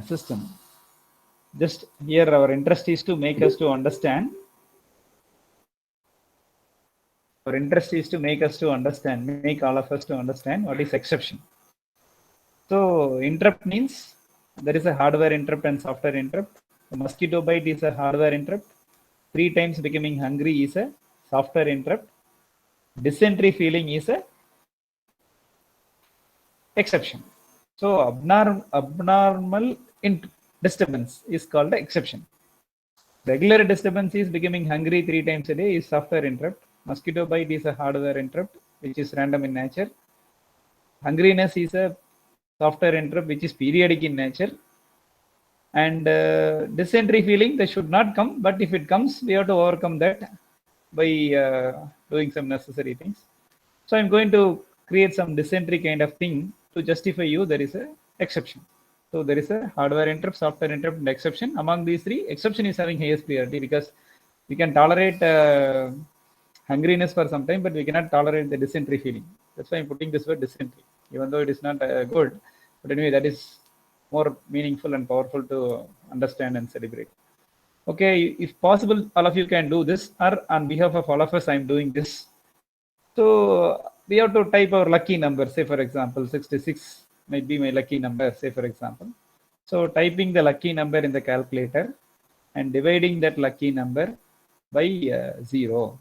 system. Just here our interest is to make us to understand. Our interest is to make us to understand, make all of us to understand what is exception. So interrupt means there is a hardware interrupt and software interrupt. A mosquito bite is a hardware interrupt. 3 times becoming hungry is a software interrupt. Dysentery feeling is a exception. So abnormal disturbance is called the exception. Regular disturbance is becoming hungry 3 times a day is software interrupt. Mosquito bite is a hardware interrupt, which is random in nature. Hungriness is a software interrupt, which is periodic in nature. And dysentery feeling, they should not come, but if it comes, we have to overcome that by doing some necessary things. So I'm going to create some dysentery kind of thing to justify you there is a exception. So there is a hardware interrupt, software interrupt, and exception. Among these three, exception is having highest priority because we can tolerate hungriness for some time, but we cannot tolerate the dysentery feeling. That's why I'm putting this word dysentery, even though it is not good. But anyway, that is more meaningful and powerful to understand and celebrate. Okay, if possible, all of you can do this, or on behalf of all of us, I'm doing this. So we have to type our lucky number, say for example, 66 might be my lucky number, say for example. So typing the lucky number in the calculator and dividing that lucky number by 0.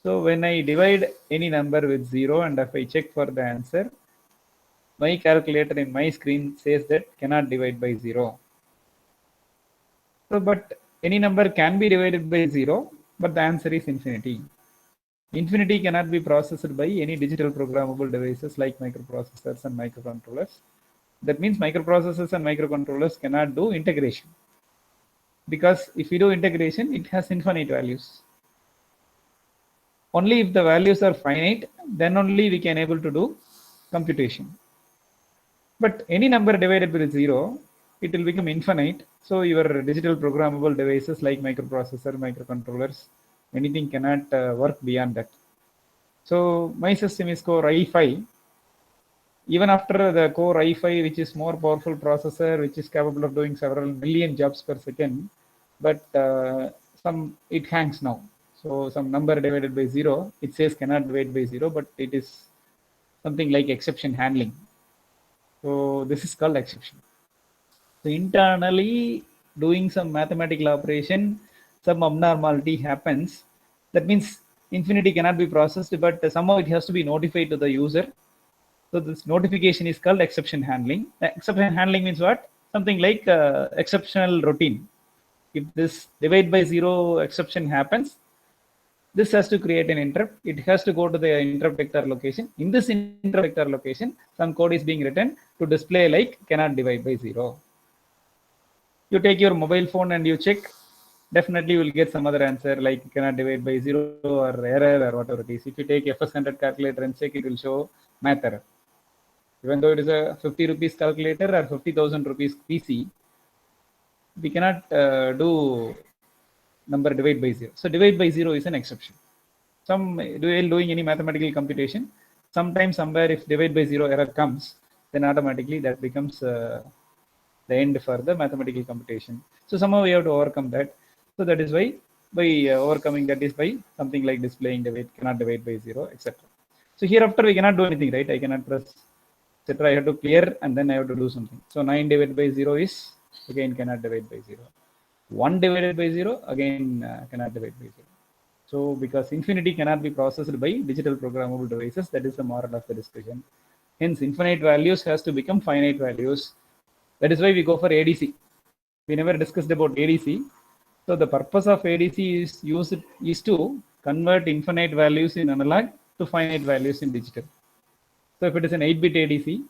So when I divide any number with 0 and if I check for the answer, my calculator in my screen says that cannot divide by 0. So, but any number can be divided by 0, but the answer is infinity. Infinity cannot be processed by any digital programmable devices like microprocessors and microcontrollers. That means microprocessors and microcontrollers cannot do integration. Because if we do integration, it has infinite values. Only if the values are finite, then only we can able to do computation. But any number divided by 0, it will become infinite. So your digital programmable devices like microprocessor, microcontrollers, anything cannot work beyond that. So my system is Core i5. Even after the Core i5, which is more powerful processor, which is capable of doing several million jobs per second, but it hangs now. So some number divided by 0, it says cannot divide by 0, but it is something like exception handling. So this is called exception. So internally doing some mathematical operation, some abnormality happens. That means infinity cannot be processed, but somehow it has to be notified to the user. So this notification is called exception handling. Exception handling means what? Something like exceptional routine. If this divide by 0 exception happens, this has to create an interrupt. It has to go to the interrupt vector location. In this interrupt vector location, some code is being written to display like cannot divide by 0. You take your mobile phone and you check, definitely you will get some other answer like cannot divide by 0 or error or whatever it is. If you take FS100 calculator and check, it will show math error. Even though it is a 50 rupees calculator or 50,000 rupees PC, we cannot do number divide by 0. So divide by 0 is an exception. While doing any mathematical computation, sometimes somewhere if divide by 0 error comes, then automatically that becomes the end for the mathematical computation. So somehow we have to overcome that. So that is why by overcoming that is by something like displaying divide, cannot divide by 0, etc. So hereafter we cannot do anything, right? I cannot press, etc. I have to clear and then I have to do something. So 9 divided by 0 is again cannot divide by 0. 1 divided by 0 again cannot divide by 0. So because infinity cannot be processed by digital programmable devices, that is the moral of the discussion. Hence infinite values has to become finite values. That is why we go for ADC. We never discussed about ADC. So the purpose of ADC is to convert infinite values in analog to finite values in digital. So if it is an 8-bit ADC,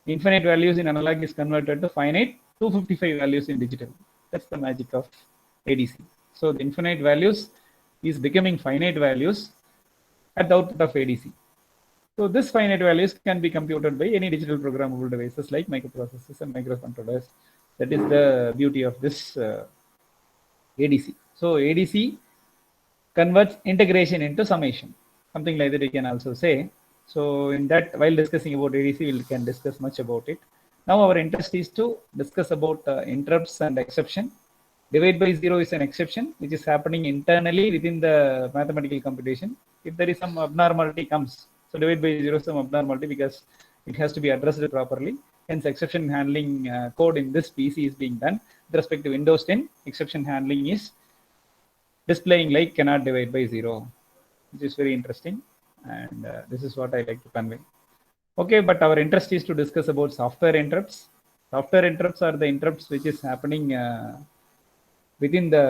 infinite values in analog is converted to finite 255 values in digital. That's the magic of ADC. So the infinite values is becoming finite values at the output of ADC. So this finite values can be computed by any digital programmable devices like microprocessors and microcontrollers. That is the beauty of this ADC. So ADC converts integration into summation. Something like that you can also say. So in that, while discussing about ADC, we can discuss much about it. Now our interest is to discuss about interrupts and exception. Divide by zero is an exception which is happening internally within the mathematical computation. If there is some abnormality comes, so divide by zero is some abnormality because it has to be addressed properly. Hence, exception handling code in this PC is being done. With respect to Windows 10, exception handling is displaying like cannot divide by zero, which is very interesting. And this is what I like to convey. Okay, but our interest is to discuss about software interrupts. Software interrupts are the interrupts which is happening within the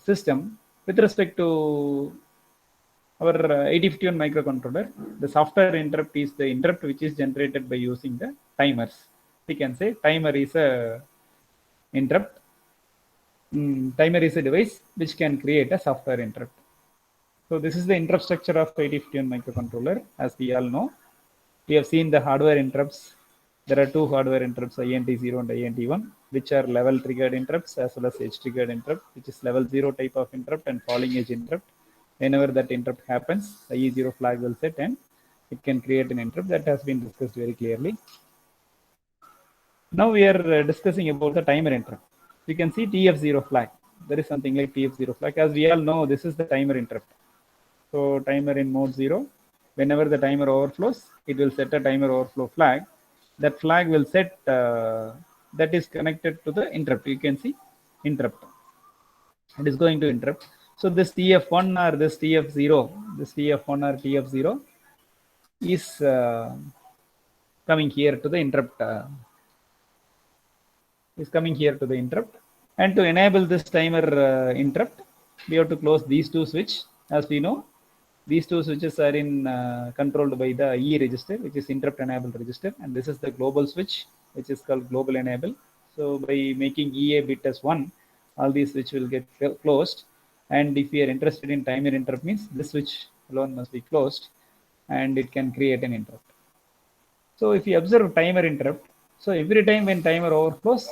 system with respect to our 8051 microcontroller. The software interrupt is the interrupt which is generated by using the timers. We can say timer is a interrupt. Timer is a device which can create a software interrupt. So this is the interrupt structure of 8051 microcontroller. As we all know, we have seen the hardware interrupts. There are two hardware interrupts, INT0 and INT1, which are level triggered interrupts as well as edge triggered interrupt, which is level 0 type of interrupt and falling edge interrupt. Whenever that interrupt happens, the E0 flag will set and it can create an interrupt. That has been discussed very clearly. Now we are discussing about the timer interrupt. You can see TF0 flag. There is something like TF0 flag. As we all know, this is the timer interrupt. So timer in mode 0. Whenever the timer overflows, it will set a timer overflow flag. That flag will set that is connected to the interrupt. You can see interrupt. It is going to interrupt. So this TF1 or this TF0, this TF1 or TF0 is coming here to the interrupt. Is coming here to the interrupt. And to enable this timer interrupt, we have to close these two switches. As we know, these two switches are in controlled by the E register, which is interrupt enable register, and this is the global switch, which is called global enable. So by making EA bit as 1, all these switches will get closed. And if we are interested in timer interrupt, means this switch alone must be closed, and it can create an interrupt. So if you observe timer interrupt, so every time when timer overflows,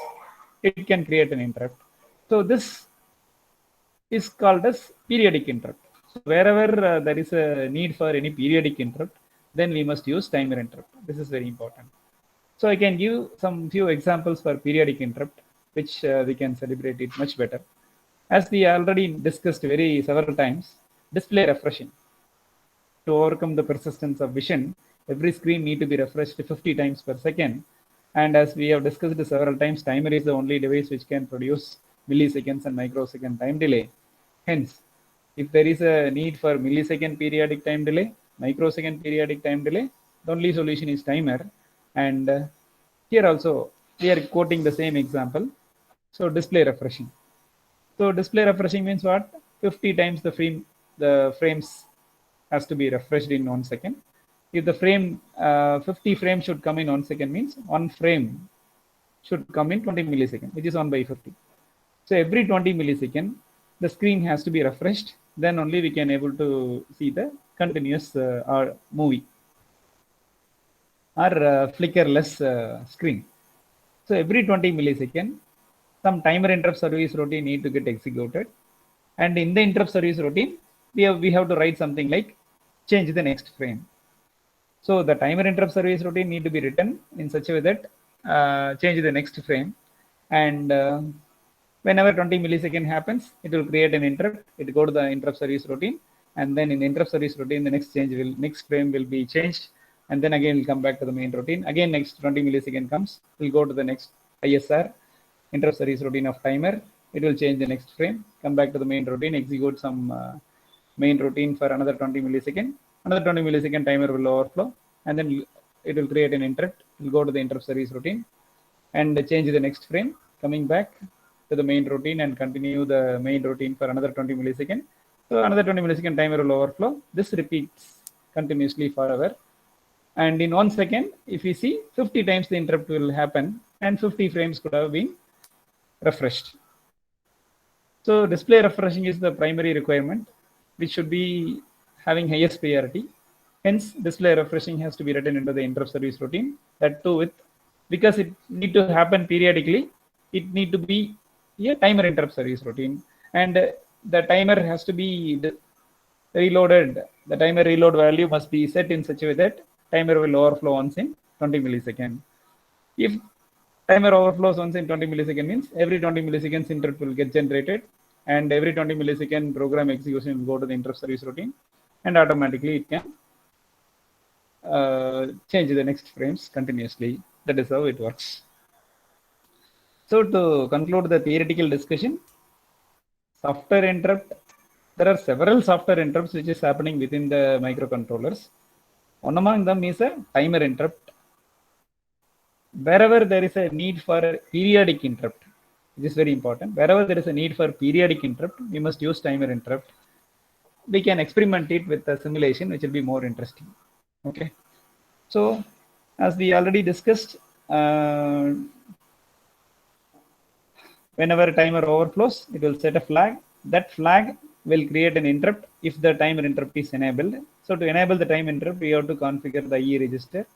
it can create an interrupt. So this is called as periodic interrupt. So wherever there is a need for any periodic interrupt, then we must use timer interrupt. This is very important. So I can give some few examples for periodic interrupt, which we can celebrate it much better. As we already discussed several times, display refreshing. To overcome the persistence of vision, every screen need to be refreshed 50 times per second. And as we have discussed several times, timer is the only device which can produce milliseconds and microsecond time delay. Hence, if there is a need for millisecond periodic time delay, microsecond periodic time delay, the only solution is timer. And here also, we are quoting the same example. So display refreshing. So display refreshing means what? 50 times the frames has to be refreshed in 1 second. If the frame 50 frames should come in 1 second, means one frame should come in 20 milliseconds, which is 1 by 50. So every 20 millisecond, the screen has to be refreshed. Then only we can able to see the continuous movie or flickerless screen. So every 20 millisecond, some timer interrupt service routine need to get executed. And in the interrupt service routine, we have to write something like change the next frame. So the timer interrupt service routine need to be written in such a way that change the next frame. And whenever 20 millisecond happens, it will create an interrupt. It will go to the interrupt service routine. And then in the interrupt service routine, the next frame will be changed. And then again, we'll come back to the main routine. Again, next 20 millisecond comes. We'll go to the next ISR, interrupt service routine of timer. It will change the next frame, come back to the main routine, execute some main routine for another 20 millisecond. Another 20 millisecond timer will overflow, and then it will create an interrupt. It will go to the interrupt service routine and change the next frame, coming back to the main routine and continue the main routine for another 20 millisecond. So another 20 millisecond timer will overflow. This repeats continuously forever. And in 1 second, if we see 50 times the interrupt will happen and 50 frames could have been refreshed. So display refreshing is the primary requirement, which should be having highest priority. Hence, display refreshing has to be written into the interrupt service routine. That too because it need to happen periodically, it need to be a timer interrupt service routine. And the timer has to be reloaded. The timer reload value must be set in such a way that timer will overflow once in 20 milliseconds. If Timer overflows once in 20 milliseconds means every 20 milliseconds interrupt will get generated, and every 20 millisecond program execution will go to the interrupt service routine, and automatically it can change the next frames continuously. That is how it works. So to conclude the theoretical discussion, software interrupt, there are several software interrupts which is happening within the microcontrollers. One among them is a timer interrupt. Wherever there is a need for periodic interrupt, this is very important. Wherever there is a need for periodic interrupt, we must use timer interrupt. We can experiment it with a simulation, which will be more interesting. Okay. So as we already discussed, whenever a timer overflows, it will set a flag. That flag will create an interrupt if the timer interrupt is enabled. So to enable the time interrupt, we have to configure the IE register.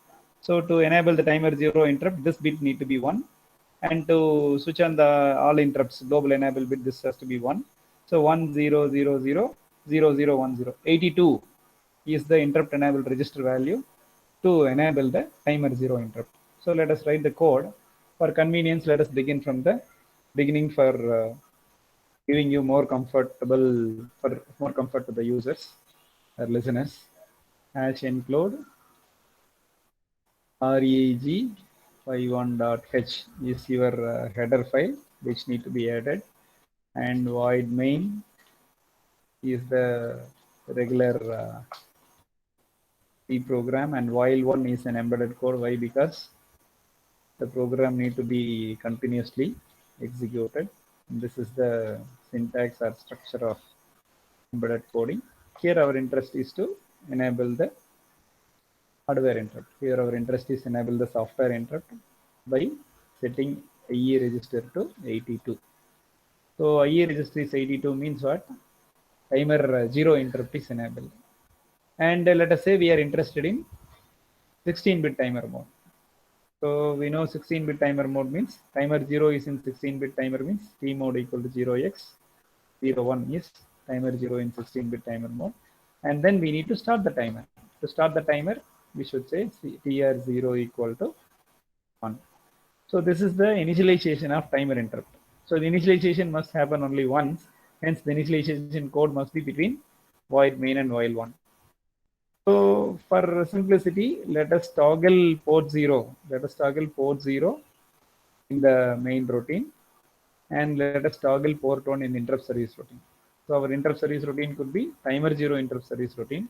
So to enable the timer 0 interrupt, this bit need to be 1. And to switch on the all interrupts, global enable bit, this has to be 1. So 10000010. 82 is the interrupt enabled register value to enable the timer 0 interrupt. So let us write the code. For convenience, let us begin from the beginning for giving you more comfort to the users or listeners. Hash include reg51.h is your header file which need to be added, and void main is the regular C program, and while one is an embedded code. Why? Because the program need to be continuously executed. This is the syntax or structure of embedded coding. Here our interest is to enable the hardware interrupt. Here our interest is enable the software interrupt by setting IE register to 82. So IE register is 82 means what? Timer 0 interrupt is enabled. And let us say we are interested in 16-bit timer mode. So we know 16-bit timer mode means timer 0 is in 16-bit timer means T mode equal to 0x, 01 is timer 0 in 16-bit timer mode. And then we need to start the timer. To start the timer, we should say TR0 equal to 1. So this is the initialization of timer interrupt. So the initialization must happen only once. Hence the initialization code must be between void main and while 1. So for simplicity, let us toggle port 0. Let us toggle port 0 in the main routine, and let us toggle port 1 in the interrupt service routine. So our interrupt service routine could be timer 0 interrupt service routine.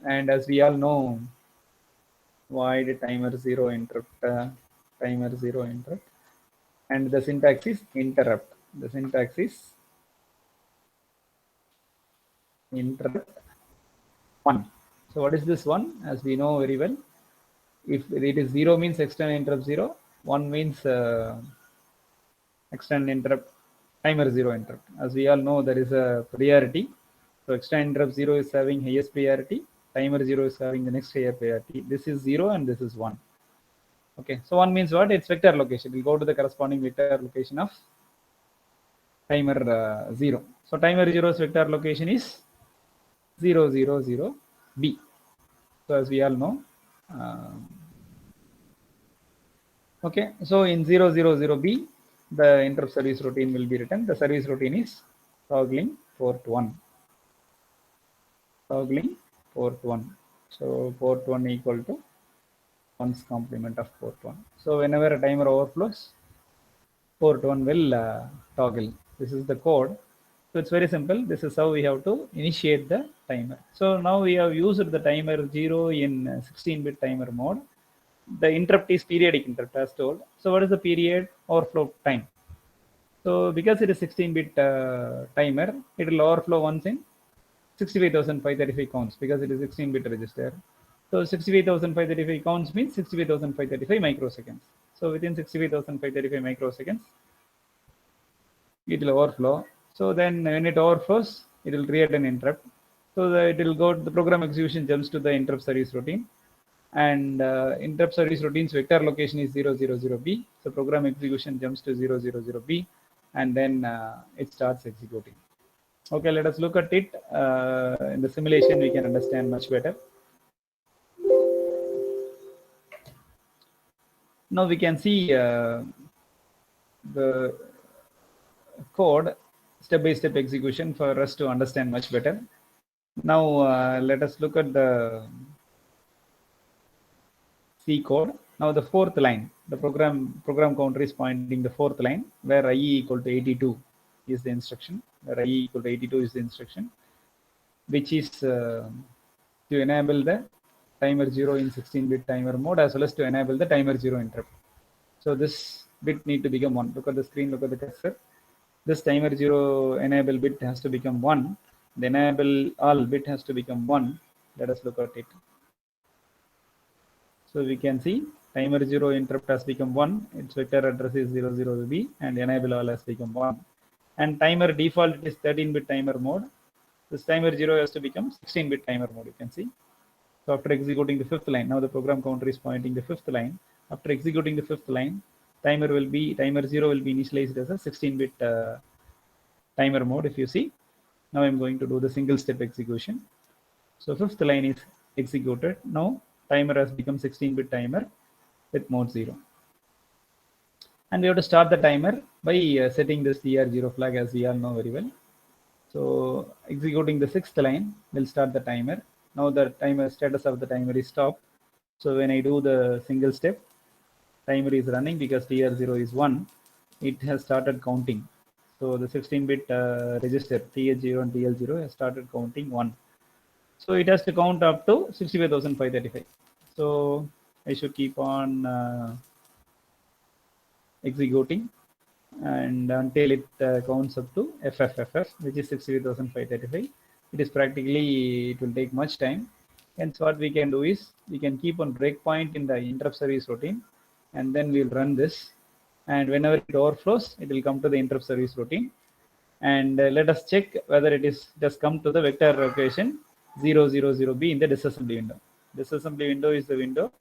And as we all know, void timer 0 interrupt, timer 0 interrupt, and the syntax is interrupt. The syntax is interrupt 1. So what is this 1? As we know very well, if it is 0 means external interrupt 0, 1 means external interrupt timer 0 interrupt. As we all know, there is a priority. So external interrupt 0 is having highest priority, timer 0 is having the next higher priority. This is 0 and this is 1. Okay, so 1 means what? It's vector location. We'll go to the corresponding vector location of timer 0. So timer 0's vector location is 000B. So as we all know, okay, so in 000B, the interrupt service routine will be written. The service routine is toggling port 1. Toggling port 1. So port 1 equal to 1's complement of port 1. So whenever a timer overflows, port 1 will toggle. This is the code. So it's very simple. This is how we have to initiate the timer. So now we have used the timer 0 in 16-bit timer mode. The interrupt is periodic interrupt as told. So what is the period overflow time? So because it is 16-bit timer, it will overflow once in 65,535 counts because it is 16-bit register. So 65,535 counts means 65,535 microseconds. So within 65,535 microseconds, it will overflow. So then when it overflows, it will create an interrupt. So it will go to the program execution jumps to the interrupt service routine, and interrupt service routine's vector location is 000B. So program execution jumps to 000B, and then it starts executing. Okay, let us look at it in the simulation. We can understand much better. Now we can see the code step-by-step execution for us to understand much better. Now let us look at the C code. Now the fourth line, the program counter is pointing the fourth line where I equal to 82 is the instruction. Where I equal to 82 is the instruction, which is to enable the timer 0 in 16-bit timer mode, as well as to enable the timer 0 interrupt. So this bit need to become 1. Look at the screen, look at the cursor. This timer 0 enable bit has to become 1. The enable all bit has to become 1. Let us look at it. So we can see timer 0 interrupt has become 1. Its vector address is 00B, and enable all has become 1. And timer default is 13-bit timer mode. This timer 0 has to become 16-bit timer mode, you can see. So after executing the fifth line, now the program counter is pointing the fifth line. After executing the fifth line, timer 0 will be initialized as a 16-bit timer mode. If you see, now I'm going to do the single step execution. So fifth line is executed. Now timer has become 16-bit timer with mode 0. And we have to start the timer by setting this TR0 flag, as we all know very well. So executing the sixth line will start the timer. Now the timer status of the timer is stop. So when I do the single step, timer is running because TR0 is 1. It has started counting. So the 16-bit register TH0 and TL0 has started counting 1. So it has to count up to 65,535. So I should keep on executing and until it counts up to FFFF, which is 65,535. It is practically, it will take much time. And so what we can do is we can keep on breakpoint in the interrupt service routine, and then we'll run this. And whenever it overflows, it will come to the interrupt service routine. And let us check whether it has come to the vector location 000B in the disassembly window. Disassembly window is the window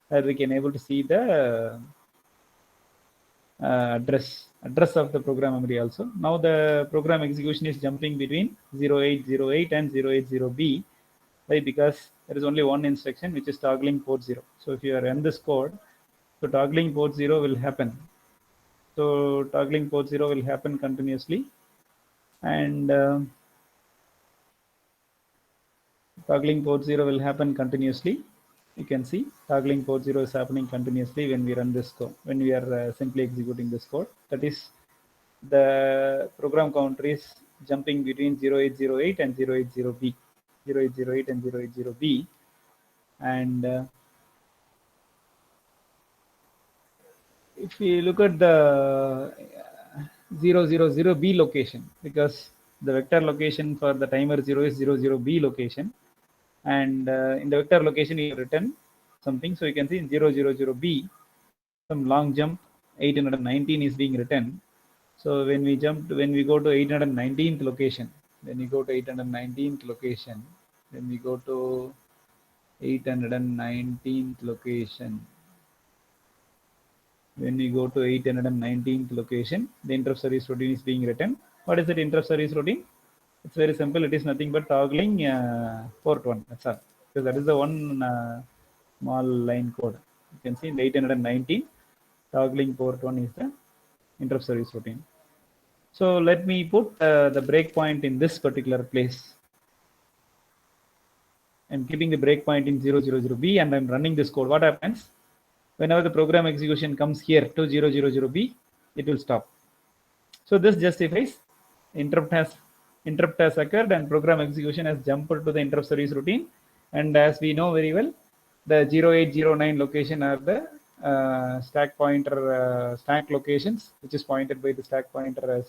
where we can able to see the address of the program memory also. Now the program execution is jumping between 0808 and 080B. Why? Because there is only one instruction which is toggling port 0. So if you run this code, so toggling port 0 will happen. So toggling port 0 will happen continuously, and toggling port 0 will happen continuously. You can see toggling port 0 is happening continuously when we run this code, when we are simply executing this code. That is, the program counter is jumping between 0808 and 080B, 0808 and 080B. And if we look at the 000B location, because the vector location for the timer 0 is 00B location, and in the vector location you return something. So you can see in 000B, some long jump 819 is being written. So when we go to 819th location, when we go to 819th location, when we go to 819th location, when we go to 819th location, the interrupt service routine is being written. What is that interrupt service routine? It's very simple. It is nothing but toggling port 1. That's all. Because that is the one small line code. You can see in the 819, toggling port 1 is the interrupt service routine. So let me put the breakpoint in this particular place. I'm keeping the breakpoint in 000B, and I'm running this code. What happens? Whenever the program execution comes here to 000B, it will stop. So this justifies interrupt has occurred and program execution has jumped to the interrupt service routine. And as we know very well, the 0809 location are the stack pointer stack locations, which is pointed by the stack pointer as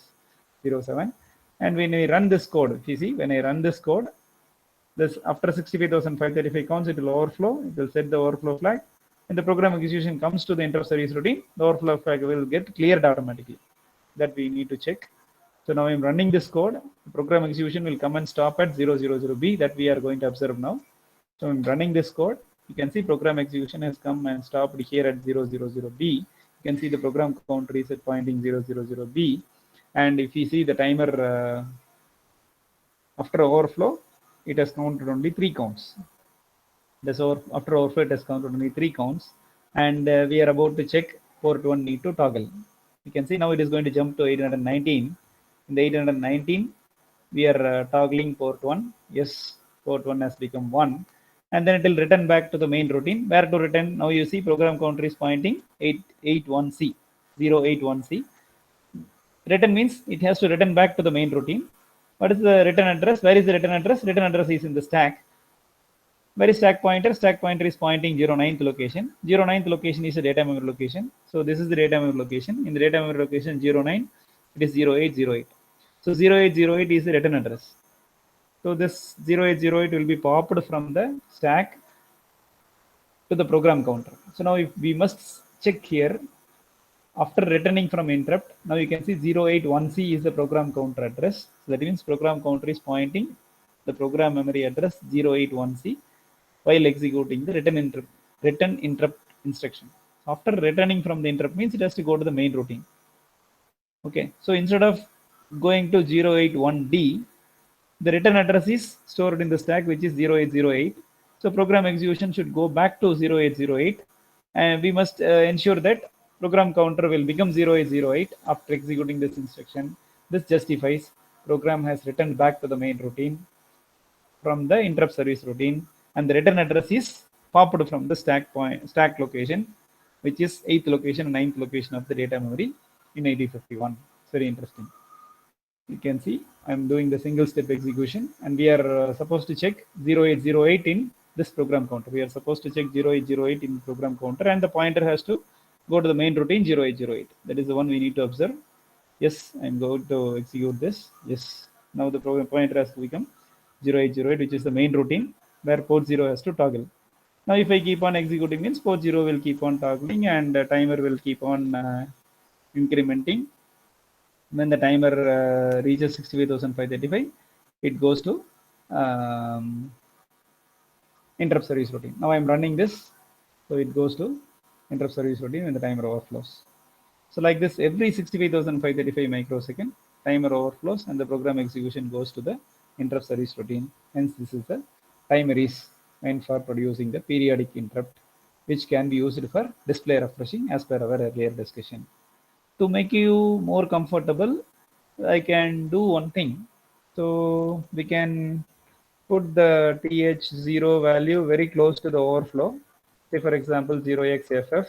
07. And when we run this code, if you see, when I run this code, this after 65,535 counts, it will overflow. It will set the overflow flag. When the program execution comes to the interrupt service routine, the overflow flag will get cleared automatically. That we need to check. So now I'm running this code. The program execution will come and stop at 000B that we are going to observe now. So I'm running this code. You can see program execution has come and stopped here at 000B. You can see the program counter is at pointing 000B. And if you see the timer after overflow, it has counted only 3 counts. After overflow, it has counted only 3 counts. and we are about to check port 1 need to toggle. You can see now it is going to jump to 819. In the 819, we are toggling port 1. Yes, port 1 has become 1. And then it will return back to the main routine. Where to return? Now you see program counter is pointing 881C, 081C. Return means it has to return back to the main routine. What is the return address? Where is the return address? Return address is in the stack. Where is stack pointer? Stack pointer is pointing 09th location. 09th location is a data memory location. So this is the data memory location. In the data memory location 09, it is 0808. So 0808 is the return address. So this 0808 will be popped from the stack to the program counter. So now if we must check here, after returning from interrupt, now you can see 081C is the program counter address. So that means program counter is pointing the program memory address 081C while executing the return interrupt instruction. After returning from the interrupt means it has to go to the main routine. Okay, so instead of going to 081D, the return address is stored in the stack, which is 0808. So program execution should go back to 0808, and we must ensure that program counter will become 0808 after executing this instruction. This justifies program has returned back to the main routine from the interrupt service routine, and the return address is popped from the stack location, which is 8th location and 9th location of the data memory in 8051. It's very interesting. You can see I'm doing the single step execution, and we are supposed to check 0808 in this program counter. We are supposed to check 0808 in program counter, and the pointer has to go to the main routine 0808. That is the one we need to observe. Yes, I'm going to execute this. Yes, now the program pointer has to become 0808, which is the main routine where port 0 has to toggle. Now if I keep on executing means port 0 will keep on toggling, and the timer will keep on incrementing. When the timer reaches 65,535, it goes to interrupt service routine. Now I'm running this, so it goes to interrupt service routine when the timer overflows. So like this, every 65,535 microsecond, timer overflows and the program execution goes to the interrupt service routine. Hence, this is the timer is meant for producing the periodic interrupt, which can be used for display refreshing as per our earlier discussion. To make you more comfortable, I can do one thing. So we can put the TH0 value very close to the overflow. Say for example 0xFF,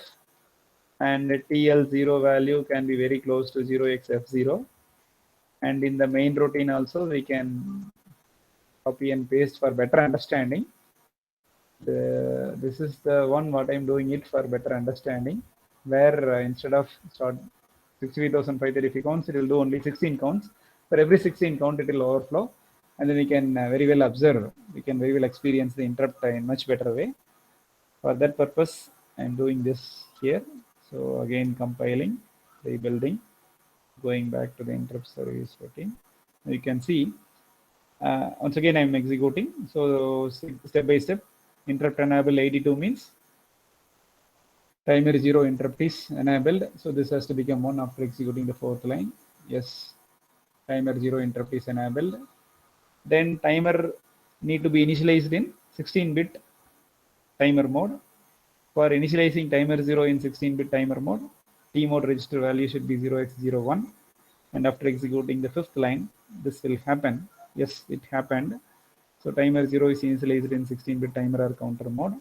and TL0 value can be very close to 0xF0. And in the main routine also we can copy and paste for better understanding. This is the one what I'm doing it for better understanding, where instead of 68,535 counts, it will do only 16 counts. For every 16 count, it will overflow, and then we can very well observe. We can very well experience the interrupt in much better way. For that purpose, I'm doing this here. So again, compiling, rebuilding, going back to the interrupt service routine. You can see once again I'm executing. So step by step, interrupt enable 82 means timer 0 interrupt is enabled. So this has to become 1 after executing the 4th line. Yes, timer 0 interrupt is enabled. Then timer need to be initialized in 16-bit timer mode. For initializing timer 0 in 16-bit timer mode, T mode register value should be 0x01. And after executing the 5th line, this will happen. Yes, it happened. So timer 0 is initialized in 16-bit timer or counter mode.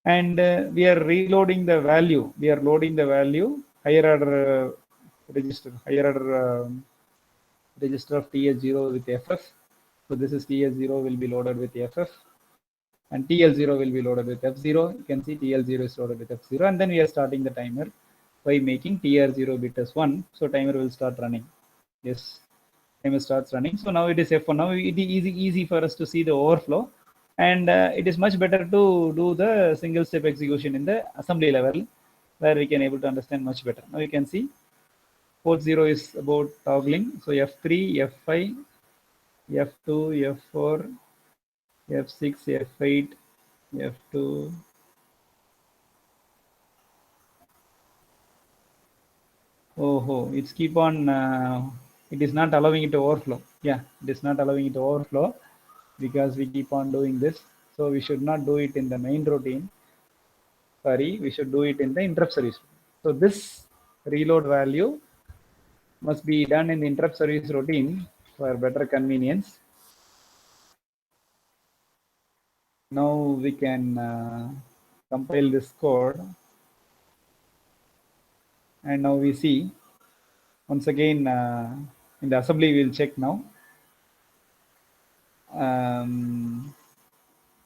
And we are reloading the value. We are loading the value higher order register, higher order register of TH0 with FF. So this is TH0 will be loaded with FF, and TL0 will be loaded with F0. You can see TL0 is loaded with F0, and then we are starting the timer by making TR0 bit as 1. So timer will start running. Yes, timer starts running. So now it is F1. Now it is easy for us to see the overflow, and it is much better to do the single step execution in the assembly level, where we can able to understand much better. Now you can see port 0 is about toggling. So F3, F5, F2, F4, F6, F8, F2. Oh, it's keep on, it is not allowing it to overflow. Yeah, it is not allowing it to overflow because we keep on doing this. So we should not do it in the main routine. Sorry, we should do it in the interrupt service. So this reload value must be done in the interrupt service routine for better convenience. Now we can compile this code, and now we see once again in the assembly we'll check now.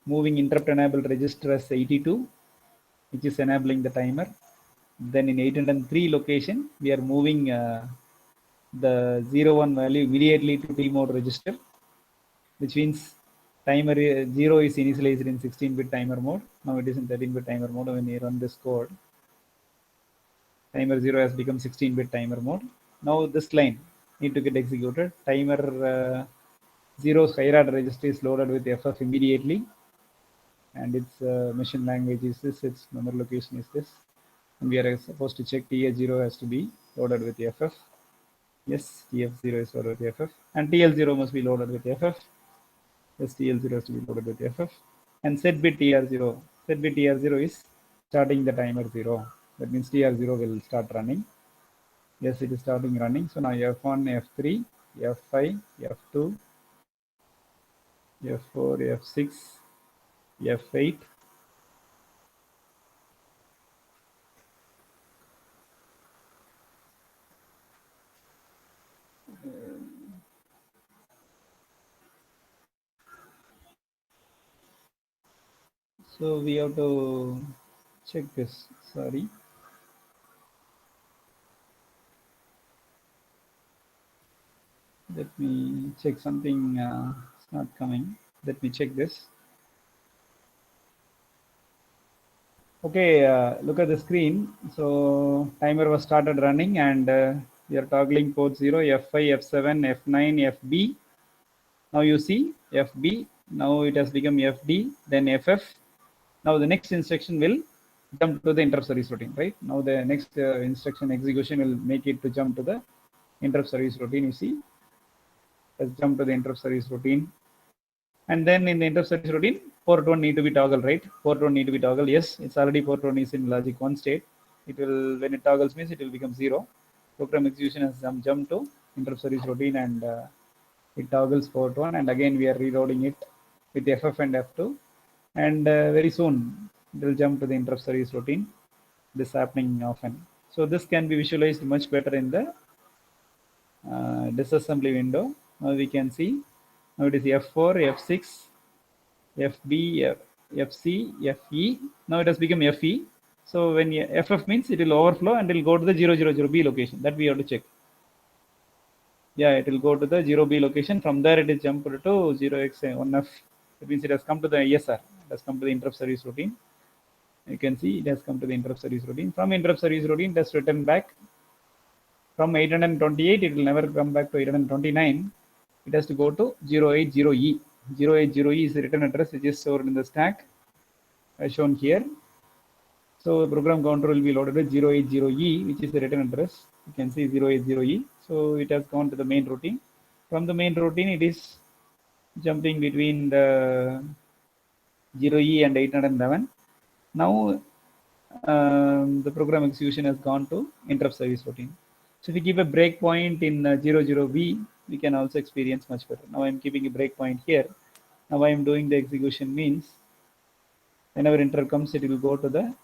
Moving interrupt enabled register as 82, which is enabling the timer. Then in 803 location, we are moving the 01 value immediately to T mode register, which means timer 0 is initialized in 16-bit timer mode. Now it is in 13-bit timer mode. When we run this code, timer 0 has become 16-bit timer mode. Now this line need to get executed. Timer 0's higher order register is loaded with FF immediately, and its machine language is this, its memory location is this, and we are supposed to check TH0 has to be loaded with FF. Yes, TF0 is loaded with FF, and TL0 must be loaded with FF. Yes, TL0 has to be loaded with FF, and set bit TR0. Set bit TR0 is starting the timer 0. That means TR0 will start running. Yes, it is starting running. So now F1, F3, F5, F2, F4, F6, F8. So we have to check this. Sorry. Let me check something. It's not coming. Let me check this. Okay, look at the screen. So timer was started running, and we are toggling port 0, F5, F7, F9, FB. Now you see FB. Now it has become FD, then FF. Now the next instruction will jump to the interrupt service routine, right? Now the next instruction execution will make it to jump to the interrupt service routine. You see, let's jump to the interrupt service routine. And then in the interrupt service routine, port 1 need to be toggled, right? Port 1 need to be toggled. Yes, it's already port 1 is in logic 1 state. It will, when it toggles means it will become 0. Program execution has jumped to interrupt service routine, and it toggles port 1, and again we are reloading it with FF and F2, and very soon it will jump to the interrupt service routine. This happening often. So this can be visualized much better in the disassembly window. Now we can see, now it is F4, F6, FB, FC, FE. Now it has become FE. So when FF means it will overflow and it will go to the 000B location. That we have to check. Yeah, it will go to the 0B location. From there it is jumped to 0x1F. That means it has come to the ISR. It has come to the interrupt service routine. You can see it has come to the interrupt service routine. From interrupt service routine, it has returned back. From 828, it will never come back to 829. It has to go to 080E. 080E is the return address which is stored in the stack as shown here. So the program counter will be loaded with 080E, which is the return address. You can see 080E. So it has gone to the main routine. From the main routine, it is jumping between the 0E and 811. Now the program execution has gone to interrupt service routine. So if we keep a breakpoint in 00B, we can also experience much better. Now I'm keeping a breakpoint here. Now I'm doing the execution means whenever interrupt comes, it will go to the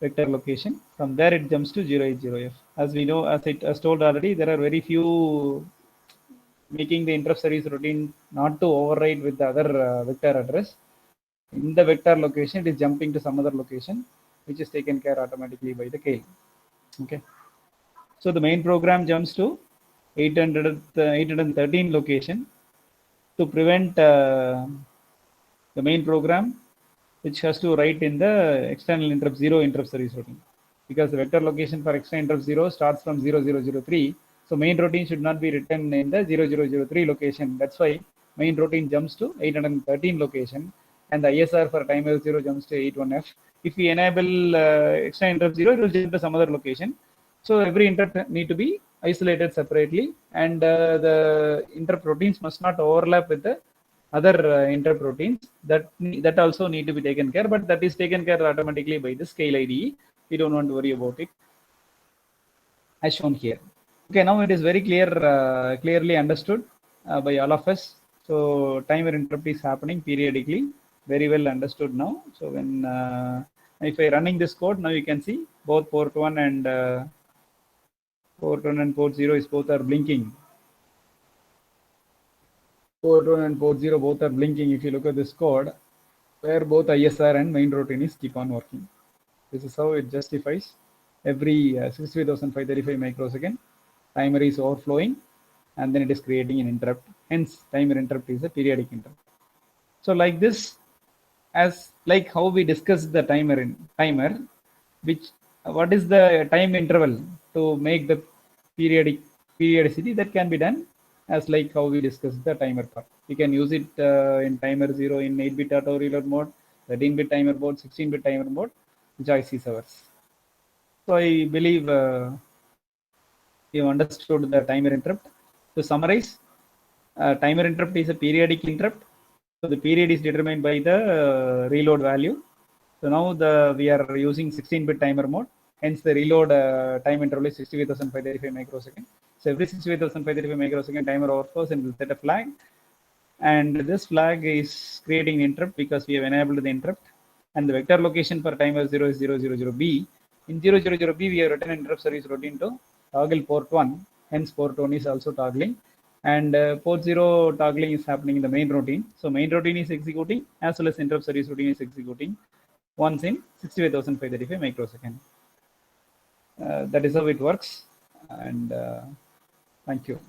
vector location. From there, it jumps to 080F. As we know, as told already, there are very few making the interrupt service routine not to override with the other vector address. In the vector location, it is jumping to some other location, which is taken care automatically by the Keil. Okay. So the main program jumps to 813 location to prevent the main program, which has to write in the external interrupt 0 interrupt service routine, because the vector location for external interrupt 0 starts from 0003. So main routine should not be written in the 0003 location. That's why main routine jumps to 813 location, and the ISR for timer 0 jumps to 81F. If we enable external interrupt 0, it will jump to some other location. So every interrupt need to be isolated separately, and the interrupt routines must not overlap with the other interrupt routines that also need to be taken care, but that is taken care automatically by the scale IDE. We don't want to worry about it, as shown here. Okay, now it is very clearly understood by all of us. So timer interrupt is happening periodically, very well understood now. So when if I running this code, now you can see both port 1 and port 1 and port 0 is both are blinking. Port 1 and port 0 both are blinking. If you look at this code, where both ISR and main routine is keep on working. This is how it justifies every 63,535 microsecond timer is overflowing, and then it is creating an interrupt. Hence, timer interrupt is a periodic interrupt. So like this, as like how we discussed the timer, which what is the time interval to make the periodicity, that can be done as like how we discussed the timer part. You can use it in timer 0 in 8-bit auto reload mode, 13-bit timer mode, 16-bit timer mode, which I see servers. So I believe you understood the timer interrupt. To summarize, timer interrupt is a periodic interrupt. So the period is determined by the reload value. So now we are using 16-bit timer mode. Hence the reload time interval is 65,535 microseconds. So every 65,535 microsecond timer overflows and will set a flag. And this flag is creating an interrupt because we have enabled the interrupt. And the vector location for timer 0 is 000B. In 000B, we have written interrupt service routine to toggle port 1. Hence port 1 is also toggling. And port 0 toggling is happening in the main routine. So main routine is executing as well as interrupt service routine is executing once in 65,535 microsecond. That is how it works. And thank you.